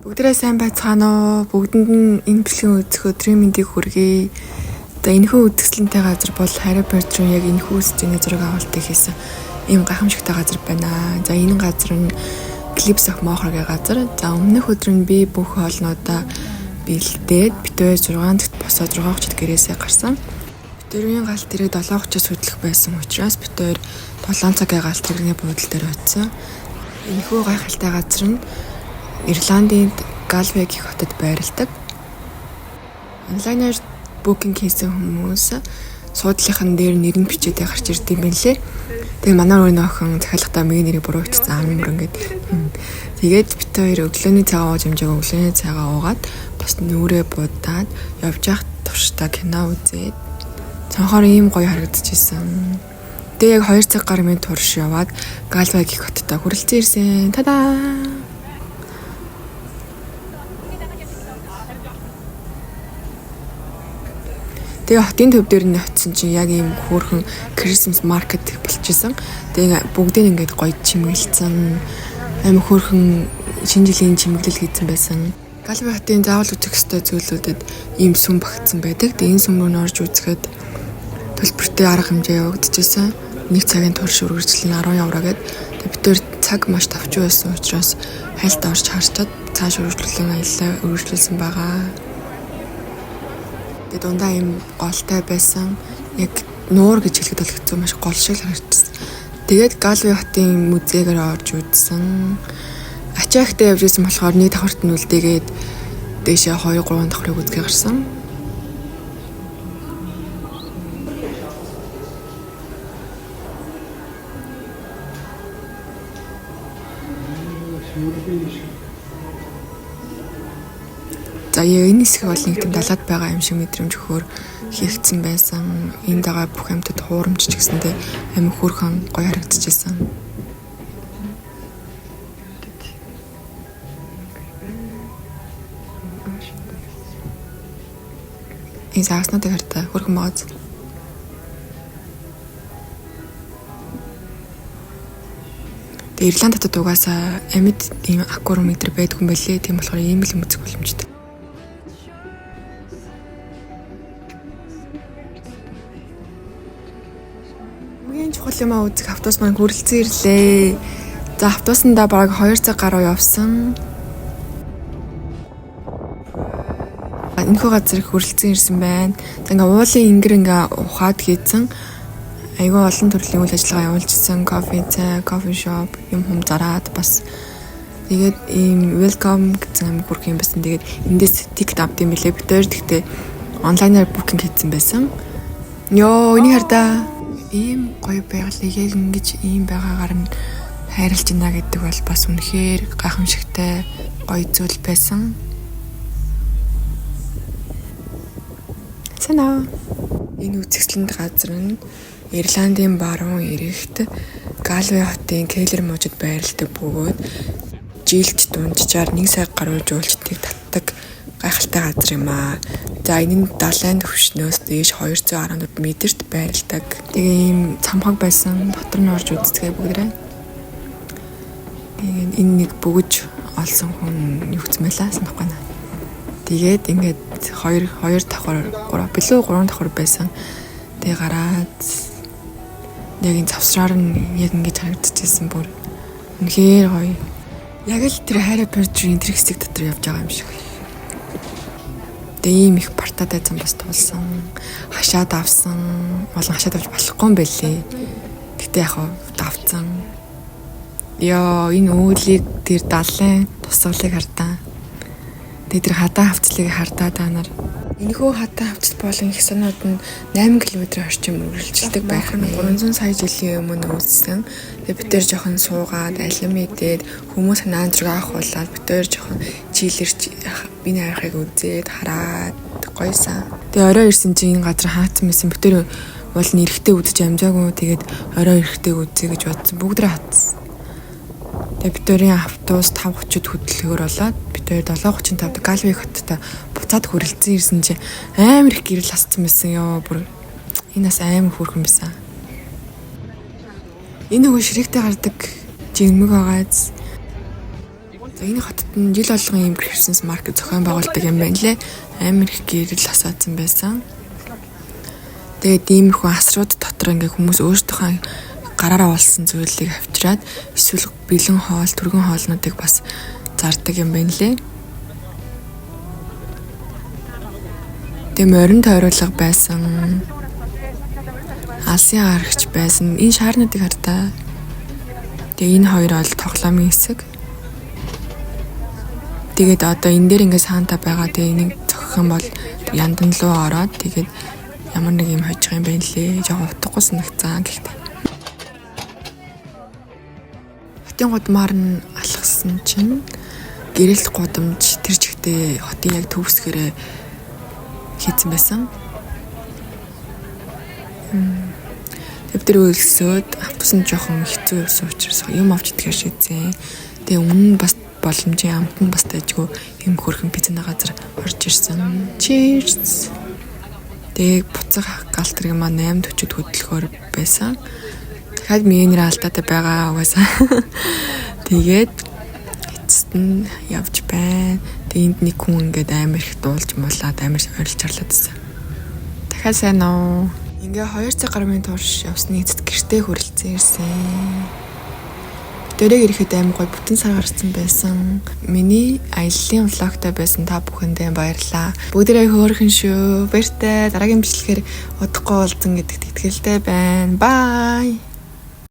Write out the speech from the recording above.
Бүгдээ сайн байцгаана уу? Бүгдэнд нь энэ бичлэгийн үзэх өдрийн мэндийг хүргэе. За энэхүү үзэсгэлэнтэй газар бол Harry Potter-ын яг энэхүү үсчний зураг авалтыг хийсэн ийм гайхамшигтай газар байна. За энэ газар нь Cliffs of Moher-гийн газар. За өмнөх өдөр нь би бүх хоолнуудаа бэлдээд битээ 6 цагт босоод 6:30-д гэрээсээ гарсан. Битэрийн галт тэрэг 7:30-аас хөдлөх байсан учраас битээр 7 цагийн галт тэрэгний буудлын дээр очив. Энэхүү гайхалтай газар нь Ирландийн Галвегийн хотод байрладаг. Онлайнаар букинг хийсэн хүмүүс суудлынхан дээр нэр нь бичээдээ гарч ирд юм байна лээ. Тэгээ манай өөрийн охин захиалгатаа миний нэрийг буруу бичсэн амар ингээд. Тэгээд бит хоёр өглөөний цагаа ууж хэмжээг өглөөний цагаа уугаад бас нүрээ будаад явж явах туршдаа кино үзээд цонхоор ийм гоё харагдчихсэн. Тэгээ яг 2 цаг гар минь турш яваад Галвегийн хоттой хүрэлцэн ирсэн. Тадаа! Тэгээ хотын төв дээр нь очисон чинь яг ийм хөөрхөн Christmas market болчихсон. Тэгээ бүгдийг ингээд гоё чимэглэсэн. Амар хөөрхөн шинэ жилийн чимэглэл хийсэн байсан. Галве хотын заавал үзэх ёстой зүйлүүдэд ийм сүм багтсан байдаг. Тэгээ энэ сүм рүү орж үзэхэд төлбөртэй арга хэмжээ явагдчихсан. 1 цагийн турш үргэлжлэн 10 евро гээд. Тэгээ бид төр цаг маш тавч байсан учраас хайлт орж харчаад цааш үргэлжлүүлэн аяллаа үргэлжлүүлсэн байгаа. Дундаа юм голтой байсан. Яг нуур гэж хэлэхэд бол хэцүү маш гол шиг харагдсан. Тэгээд Галве хотын музейгээр орж үзсэн. Ачаахтай явж исэн болохоор нэг давхарт нь үлдээгээд дээшээ 2-3 давхрыг үзгээ гарсан. За энэ хэсэг бол нэг тийм далаад байгаа юм шиг мэдрэмж өгөхөөр хийгдсэн байсан. Энд байгаа бүх амьтад хуурамч ч гэсэндээ амин хөөрхөн гоё харагдчихсан. Энэ зааснуудыг хартай хөөрхөн байгаа. Тэгээ Ирланд хотод угаасаа амьд ийм аквариум мэтр байдгүй юм байлээ. Тийм болохоор ийм л үзэх боломжтой. Чухал юм үзэх автобус маань хүрэлцэн ирлээ. За автобусандаа бараг 2 цаг гаруй явсан. Энэхүү газар хүрэлцэн ирсэн байна. За ингээ уулын ингээ ухаад хийцэн айгүй олон төрлийн үйл ажиллагаа явуулжсэн. Кофе, цай, кофе шоп, юм зараад бас тэгээд ийм welcome гэсэн юм хүрх юм байсан. Тэгээд эндээс тикет авд юм билээ. Бид хоёр тэгтээ онлайнаар букинг хийсэн байсан. Йоо, энийг хардаа ийм гоё байгалыг яг ингэж ийм байгаагаар нь хайрлж байна гэдэг бол бас үнэхээр гайхамшигтай гоё зүйл байсан. Санаа. Энэ үзэсгэлэнт газар нь Ирландийн баруун эрэгт Галве хотын Келлер мужид байрладаг бөгөөд жилд дунджаар 1 сая гаруй жуулчдыг татдаг гайхалтай газар юм аа. За энэ нь далайн төвшнөөс дээш 214 метрт байрладаг. Тэгээ ийм цамхаг байсан. Дотор нь орж үзцгээ бүгдээ. Тэгээд энэ нэг бөгж олсон хүн юу гэсэн мэлаа санахгүй наа. Тэгээд ингээд 2 давхар 3 билүү 3 давхар байсан. Тэгээ гараад яг энэ завсраар нь яг ингэж харагдчихсан бүр үнэхээр гоё. Яг л тэр Harry Potter-ийн тэр хэсэг дотор явж байгаа юм шиг. Тэгээ ийм их партатай зам бас туулсан. Хашаад авсан. Олон хашаад авч болохгүй юм байлээ. Гэтэ яг давцсан. Яа, энэ үүлийг тэр далайн тусгалыг хардаа. Тэгээ тэр хадаа хавцлыг хардаа та нар. Энэхүү хадаа хавцал болон их санууд нь 8 км орчим үргэлжилдэг байх нь 300 сая жилийн өмнө үүссэн. Тэгээ бид тэр жоохон суугаад алим идээд хүмүүс санаанд руу авахуулаад бид тэр жоохон чийлэрч биний архыг үзээд хараад гойсан. Тэгээ орой ирсэн чинь энэ газар хаацсан байсан. Бид тэр бол нэрхтээ үзэж амжаагүй. Тэгээд орой ирэхдээ үзье гэж бодсон. Бүгдрээ хатсан. Тэгээ бид тэрийн автобус 5:30-д хөдөлгөөр болоод бид тэр 7:35-д Галве хоттой буцаад хүрэлцэн ирсэн чинь амар их гэрэл хасцсан байсан ёо. Бүр энэ бас амар хөөрхөн байсан. Энэ нөгөө ширэгтэй гардаг жигмэг байгааз. Энэ хотод нь жил болгон ийм Christmas market зохион байгуулдаг юм байна лээ. Амар их гэрэл асаацсан байсан. Тэгээд иймэрхүү асрууд дотор ингээ хүмүүс өөрсдийнхөө гараараа болсон зүйлийг авчираад эсвэл бэлэн хоол, түргэн хоолнуудыг бас зардаг юм байна лээ. Тэгээд морин тойруулга байсан. Алсын аргач байсан. Энэ шаарнуудыг хардаа. Тэгээд энэ хоёр бол тоглоомын хэсэг. Тэгээд одоо энэ дээр ингээ саанта байгаа. Тэгээд энийг зохих юм бол яндан руу ороод тэгээд ямар нэг юм хожих юм байна лээ. Жог утгагүй санагцсан гэхдээ. Хотын гудмаар нь алхсан чинь гэрэлт гудамж тэр чигтээ хотын яг төвсгэрээ хийцэн байсан. Тэр үлсөөд автобус нь жоохон хэцүү байсан учраас юм авч идэхээр шийдсэн. Тэгээ өмнө нь бас боломжийн амт нь бас дайггүй юм хөрхэн пиццаны газар орж ирсэн. Cheers. Тэгээ буцах галтрыг маа 8:40-д хөдөлгөөр байсан. Дахиад менежер алдаатай байгаа угаасаа. Тэгээд эцэст нь явж байна. Тэгээ энд нэг хүн ингээд амар их дуулж муулаад амар ойрлж чарлаад байсан. Дахиад сайн уу. Ингээ 2 цаг гаруйн турш явсны эцэст гэртээ хүрэлцэн ирсэн. Дөрөг ирэхэд амар гой бүтэн сар гарсан байсан. Миний аяллаа влогтой байсан та бүхэндээ баярлалаа. Бүгдээрээ хөөрхөн шүү. Баяртай. Дараагийн бичлэгээр удахгүй уулзсан гэдэгт итгэлтэй байна. Bye.